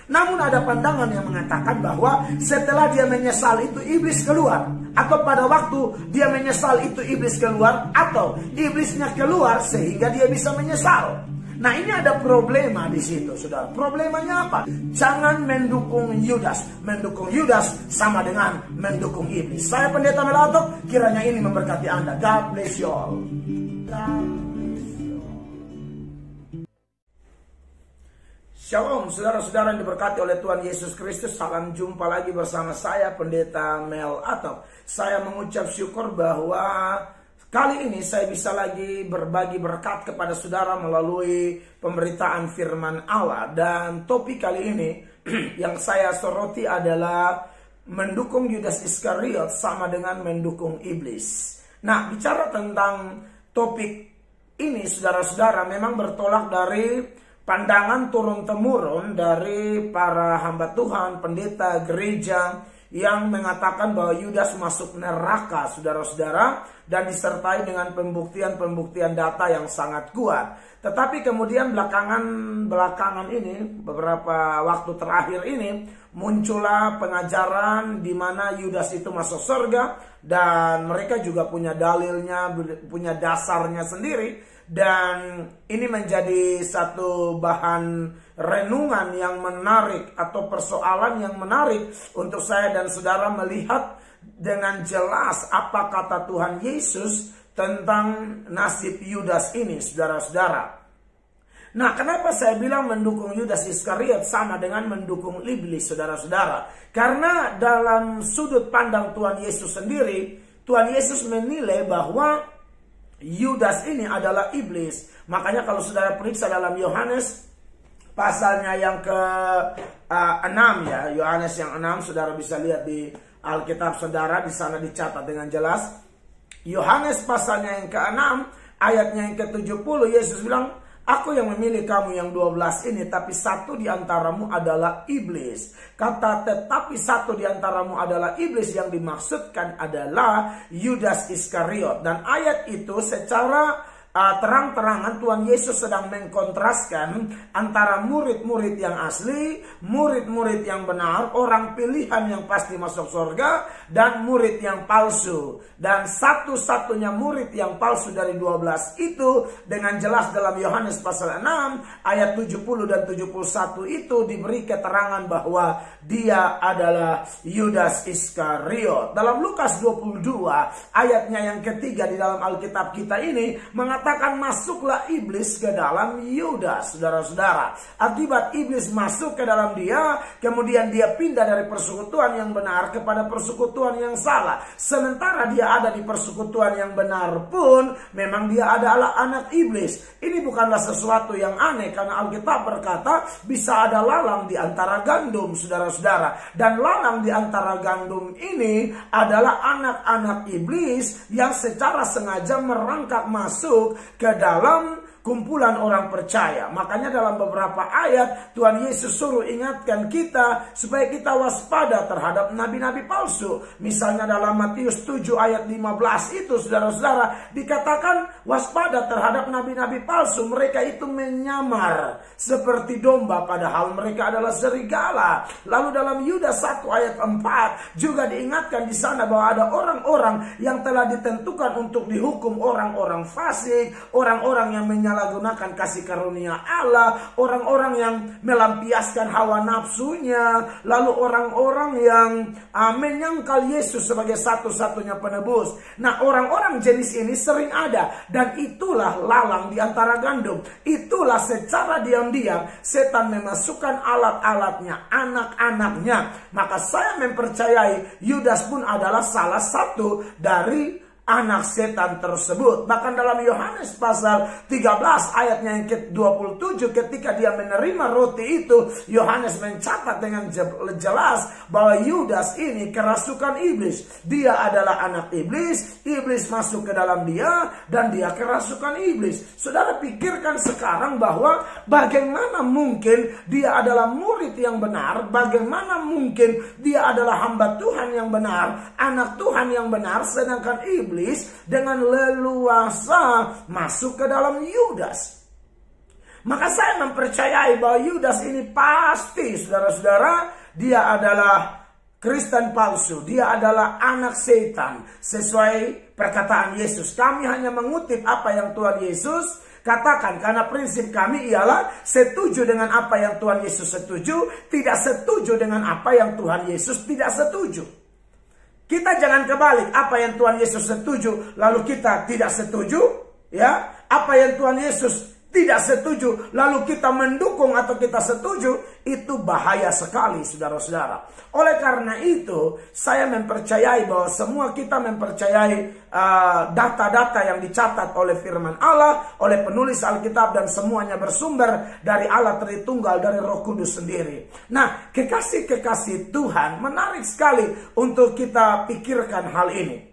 Namun ada pandangan yang mengatakan bahwa setelah dia menyesal itu iblis keluar. Atau pada waktu dia menyesal itu iblis keluar. Atau iblisnya keluar sehingga dia bisa menyesal. Nah, ini ada problema di situ, saudara. Problemanya apa? Jangan mendukung Yudas. Mendukung Yudas sama dengan mendukung iblis. Saya Pendeta Melatok, kiranya ini memberkati Anda. God bless you all. Shalom, saudara-saudara yang diberkati oleh Tuhan Yesus Kristus. Salam jumpa lagi bersama saya, Pendeta Melatok. Saya mengucap syukur bahwa kali ini saya bisa lagi berbagi berkat kepada saudara melalui pemberitaan firman Allah. Dan topik kali ini yang saya soroti adalah mendukung Yudas Iskariot sama dengan mendukung iblis. Nah, bicara tentang topik ini, saudara-saudara, memang bertolak dari pandangan turun-temurun dari para hamba Tuhan, pendeta, gereja, yang mengatakan bahwa Yudas masuk neraka, saudara-saudara, dan disertai dengan pembuktian-pembuktian data yang sangat kuat. Tetapi kemudian belakangan ini, beberapa waktu terakhir ini, muncullah pengajaran di mana Yudas itu masuk surga, dan mereka juga punya dalilnya, punya dasarnya sendiri. Dan ini menjadi satu bahan renungan yang menarik atau persoalan yang menarik untuk saya dan saudara melihat dengan jelas apa kata Tuhan Yesus tentang nasib Yudas ini, saudara-saudara. Nah, kenapa saya bilang mendukung Yudas Iskariot sama dengan mendukung iblis, saudara-saudara? Karena dalam sudut pandang Tuhan Yesus sendiri, Tuhan Yesus menilai bahwa Yudas ini adalah iblis. Makanya kalau saudara periksa dalam Yohanes pasalnya yang ke-6 ya, Yohanes yang 6, saudara bisa lihat di Alkitab saudara, di sana dicatat dengan jelas. Yohanes pasalnya yang ke-6 ayatnya yang ke-70, Yesus bilang, "Aku yang memilih kamu yang 12 ini, tapi satu di antaramu adalah iblis." Kata tetapi satu di antaramu adalah iblis yang dimaksudkan adalah Yudas Iskariot. Dan ayat itu secara terang-terangan Tuhan Yesus sedang mengkontraskan antara murid-murid yang asli, murid-murid yang benar, orang pilihan yang pasti masuk surga, dan murid yang palsu. Dan satu-satunya murid yang palsu dari 12 itu dengan jelas dalam Yohanes pasal 6 ayat 70 dan 71 itu diberi keterangan bahwa dia adalah Yudas Iskariot. Dalam Lukas 22 ayatnya yang ketiga di dalam Alkitab kita ini mengatakan masuklah iblis ke dalam Yudas, saudara-saudara. Akibat iblis masuk ke dalam dia, kemudian dia pindah dari persekutuan yang benar kepada persekutuan yang salah. Sementara dia ada di persekutuan yang benar pun, memang dia adalah anak iblis. Ini bukanlah sesuatu yang aneh, karena Alkitab berkata bisa ada lalang di antara gandum, saudara-saudara. Dan lalang di antara gandum ini adalah anak-anak iblis yang secara sengaja merangkak masuk ke dalam kumpulan orang percaya. Makanya dalam beberapa ayat Tuhan Yesus suruh ingatkan kita supaya kita waspada terhadap nabi-nabi palsu. Misalnya dalam Matius 7 ayat 15 itu, saudara-saudara, dikatakan waspada terhadap nabi-nabi palsu. Mereka itu menyamar seperti domba padahal mereka adalah serigala. Lalu dalam Yudas 1 ayat 4 juga diingatkan di sana bahwa ada orang-orang yang telah ditentukan untuk dihukum, orang-orang fasik, orang-orang yang menyalahgunakan kasih karunia Allah, orang-orang yang melampiaskan hawa nafsunya, lalu orang-orang yang menyangkal Yesus sebagai satu-satunya penebus. Nah, orang-orang jenis ini sering ada, dan itulah lalang di antara gandum. Itulah secara diam-diam setan memasukkan alat-alatnya, anak-anaknya. Maka saya mempercayai Yudas pun adalah salah satu dari anak setan tersebut. Bahkan dalam Yohanes pasal 13 ayatnya yang ke-27, ketika dia menerima roti itu, Yohanes mencatat dengan jelas bahwa Yudas ini kerasukan iblis. Dia adalah anak iblis, iblis masuk ke dalam dia, dan dia kerasukan iblis. Saudara pikirkan sekarang bahwa bagaimana mungkin dia adalah murid yang benar, bagaimana mungkin dia adalah hamba Tuhan yang benar, anak Tuhan yang benar, sedangkan iblis dengan leluasa masuk ke dalam Yudas. Maka saya mempercayai bahwa Yudas ini pasti, saudara-saudara, dia adalah Kristen palsu. Dia adalah anak setan sesuai perkataan Yesus. Kami hanya mengutip apa yang Tuhan Yesus katakan, karena prinsip kami ialah setuju dengan apa yang Tuhan Yesus setuju, tidak setuju dengan apa yang Tuhan Yesus tidak setuju. Kita jangan kebalik, apa yang Tuhan Yesus setuju lalu kita tidak setuju, ya. Apa yang Tuhan Yesus tidak setuju lalu kita mendukung atau kita setuju, itu bahaya sekali, saudara-saudara. Oleh karena itu, saya mempercayai bahwa semua kita mempercayai data-data yang dicatat oleh firman Allah, oleh penulis Alkitab, dan semuanya bersumber dari Allah Tritunggal, dari Roh Kudus sendiri. Nah, kekasih-kekasih Tuhan, menarik sekali untuk kita pikirkan hal ini.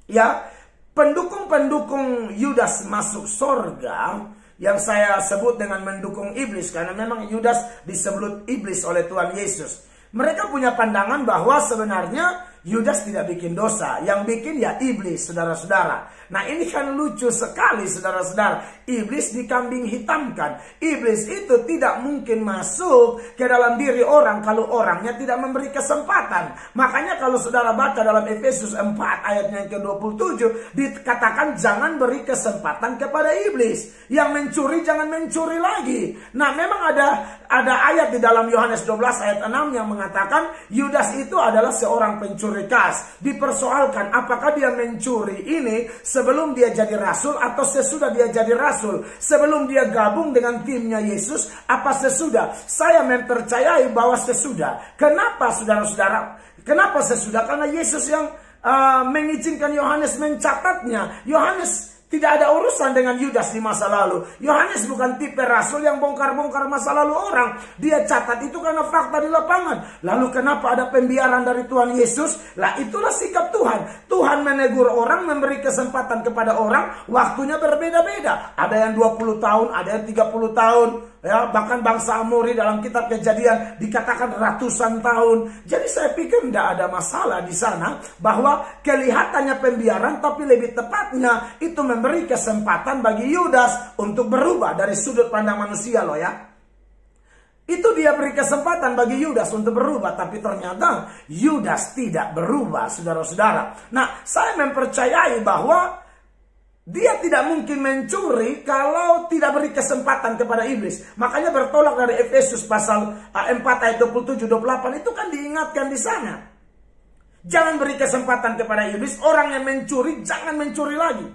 Ya, pendukung-pendukung Yudas masuk surga, yang saya sebut dengan mendukung iblis, karena memang Yudas disebut iblis oleh Tuhan Yesus. Mereka punya pandangan bahwa sebenarnya Yudas tidak bikin dosa, yang bikin ya iblis, saudara-saudara. Nah, ini kan lucu sekali, saudara-saudara. Iblis dikambing hitamkan. Iblis itu tidak mungkin masuk ke dalam diri orang kalau orangnya tidak memberi kesempatan. Makanya kalau saudara baca dalam Efesus 4 ayatnya yang ke-27, dikatakan jangan beri kesempatan kepada iblis. Yang mencuri jangan mencuri lagi. Nah, memang ada ayat di dalam Yohanes 12 ayat 6 yang mengatakan Yudas itu adalah seorang pencuri kas. Dipersoalkan apakah dia mencuri ini sebelum dia jadi rasul atau sesudah dia jadi rasul, sebelum dia gabung dengan timnya Yesus, apa sesudah? Saya mempercayai bahwa sesudah. Kenapa, saudara-saudara? Kenapa sesudah? Karena Yesus yang mengizinkan Yohanes mencatatnya. Yohanes tidak ada urusan dengan Yudas di masa lalu. Yohanes bukan tipe rasul yang bongkar-bongkar masa lalu orang. Dia catat itu karena fakta di lapangan. Lalu kenapa ada pembiaran dari Tuhan Yesus? Lah, itulah sikap Tuhan. Tuhan menegur orang, memberi kesempatan kepada orang. Waktunya berbeda-beda. Ada yang 20 tahun, ada yang 30 tahun. Ya, bahkan bangsa Amori dalam kitab Kejadian dikatakan ratusan tahun. Jadi saya pikir tidak ada masalah di sana bahwa kelihatannya pembiaran, tapi lebih tepatnya itu memberi kesempatan bagi Yudas untuk berubah dari sudut pandang manusia loh ya. Itu dia beri kesempatan bagi Yudas untuk berubah, tapi ternyata Yudas tidak berubah, saudara-saudara. Nah, saya mempercayai bahwa dia tidak mungkin mencuri kalau tidak beri kesempatan kepada iblis. Makanya bertolak dari Efesus pasal 4 ayat 27-28 itu kan diingatkan di sana. Jangan beri kesempatan kepada iblis. Orang yang mencuri jangan mencuri lagi.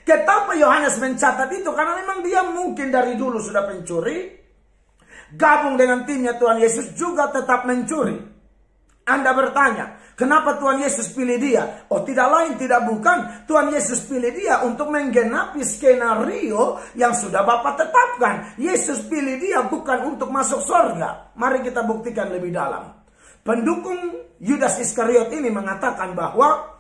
Kenapa Yohanes mencatat itu? Karena memang dia mungkin dari dulu sudah pencuri. Gabung dengan timnya Tuhan Yesus juga tetap mencuri. Anda bertanya, kenapa Tuhan Yesus pilih dia? Oh, tidak lain tidak bukan, Tuhan Yesus pilih dia untuk menggenapi skenario yang sudah Bapa tetapkan. Yesus pilih dia bukan untuk masuk surga. Mari kita buktikan lebih dalam. Pendukung Yudas Iskariot ini mengatakan bahwa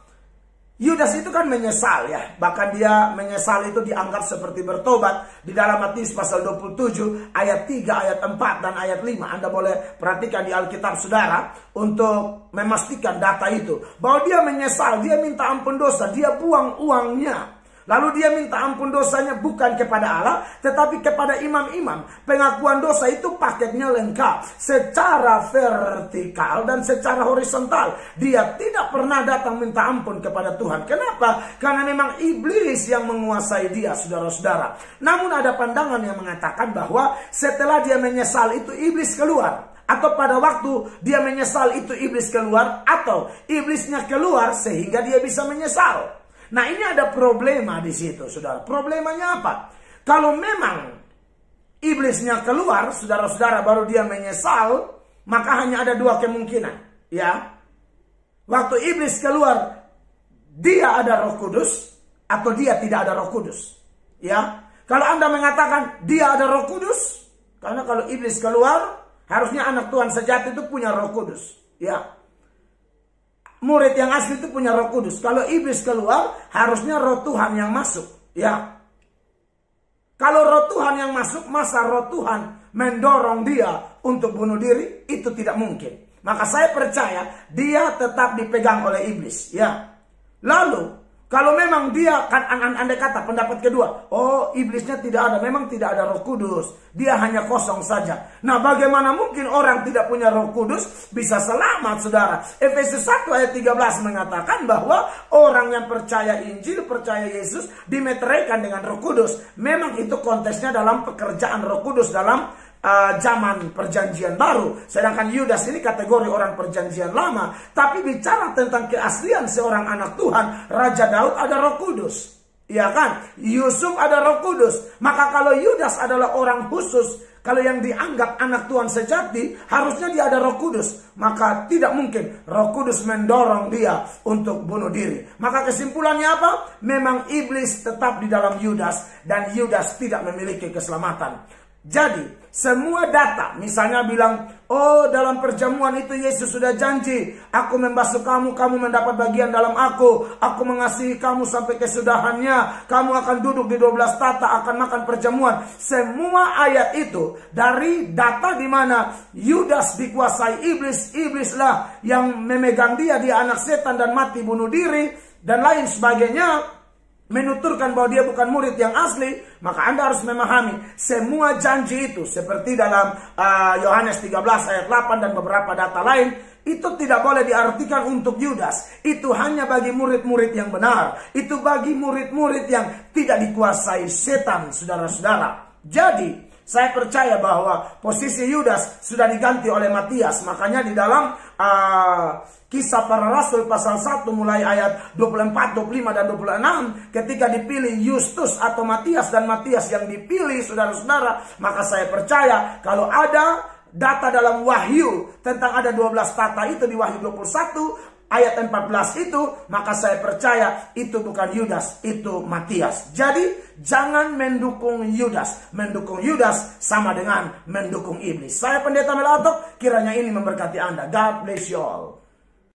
Yudas itu kan menyesal ya. Bahkan dia menyesal itu dianggap seperti bertobat. Di dalam Matius pasal 27 ayat 3, ayat 4 dan ayat 5. Anda boleh perhatikan di Alkitab saudara untuk memastikan data itu. Bahwa dia menyesal, dia minta ampun dosa, dia buang uangnya. Lalu dia minta ampun dosanya bukan kepada Allah, tetapi kepada imam-imam. Pengakuan dosa itu paketnya lengkap. Secara vertikal dan secara horizontal. Dia tidak pernah datang minta ampun kepada Tuhan. Kenapa? Karena memang iblis yang menguasai dia, saudara-saudara. Namun ada pandangan yang mengatakan bahwa setelah dia menyesal itu iblis keluar. Atau pada waktu dia menyesal itu iblis keluar. Atau iblisnya keluar sehingga dia bisa menyesal. Nah, ini ada problema di situ, saudara. Problemanya apa? Kalau memang iblisnya keluar, saudara-saudara, baru dia menyesal, maka hanya ada dua kemungkinan, ya. Waktu iblis keluar, dia ada Roh Kudus atau dia tidak ada Roh Kudus, ya. Kalau Anda mengatakan dia ada Roh Kudus, karena kalau iblis keluar, harusnya anak Tuhan sejati itu punya Roh Kudus, ya. Murid yang asli itu punya Roh Kudus. Kalau iblis keluar, harusnya Roh Tuhan yang masuk. Ya. Kalau Roh Tuhan yang masuk, masa Roh Tuhan mendorong dia untuk bunuh diri? Itu tidak mungkin. Maka saya percaya dia tetap dipegang oleh iblis. Ya. Lalu, Kalau memang dia kan andai kata pendapat kedua, oh iblisnya tidak ada, memang tidak ada Roh Kudus, dia hanya kosong saja. Nah, bagaimana mungkin orang tidak punya Roh Kudus bisa selamat, saudara? Efesus 1 ayat 13 mengatakan bahwa orang yang percaya Injil, percaya Yesus dimeteraikan dengan Roh Kudus. Memang itu konteksnya dalam pekerjaan Roh Kudus dalam zaman perjanjian baru. Sedangkan Yudas ini kategori orang perjanjian lama. Tapi bicara tentang keaslian seorang anak Tuhan, Raja Daud ada Roh Kudus, ya kan? Yusuf ada Roh Kudus. Maka kalau Yudas adalah orang khusus, kalau yang dianggap anak Tuhan sejati, harusnya dia ada Roh Kudus. Maka tidak mungkin Roh Kudus mendorong dia untuk bunuh diri. Maka kesimpulannya apa? Memang iblis tetap di dalam Yudas, dan Yudas tidak memiliki keselamatan. Jadi, semua data, misalnya bilang, oh dalam perjamuan itu Yesus sudah janji, aku membasuh kamu, kamu mendapat bagian dalam aku mengasihi kamu sampai kesudahannya, kamu akan duduk di 12 tata, akan makan perjamuan. Semua ayat itu dari data di mana Yudas dikuasai iblis, iblislah yang memegang dia anak setan dan mati bunuh diri, dan lain sebagainya, menuturkan bahwa dia bukan murid yang asli. Maka Anda harus memahami semua janji itu, seperti dalam Yohanes 13 ayat 8 dan beberapa data lain, itu tidak boleh diartikan untuk Yudas. Itu hanya bagi murid-murid yang benar. Itu bagi murid-murid yang tidak dikuasai setan, saudara-saudara. Jadi saya percaya bahwa posisi Yudas sudah diganti oleh Matias. Makanya di dalam Kisah Para Rasul pasal 1 mulai ayat 24, 25 dan 26, ketika dipilih Yustus atau Matias, dan Matias yang dipilih, saudara-saudara, maka saya percaya kalau ada data dalam Wahyu tentang ada 12 tata itu di Wahyu 21 ayat 14 itu, maka saya percaya itu bukan Yudas, itu Matias. Jadi jangan mendukung Yudas. Mendukung Yudas sama dengan mendukung iblis. Saya Pendeta Mel Atok, kiranya ini memberkati Anda. God bless you all.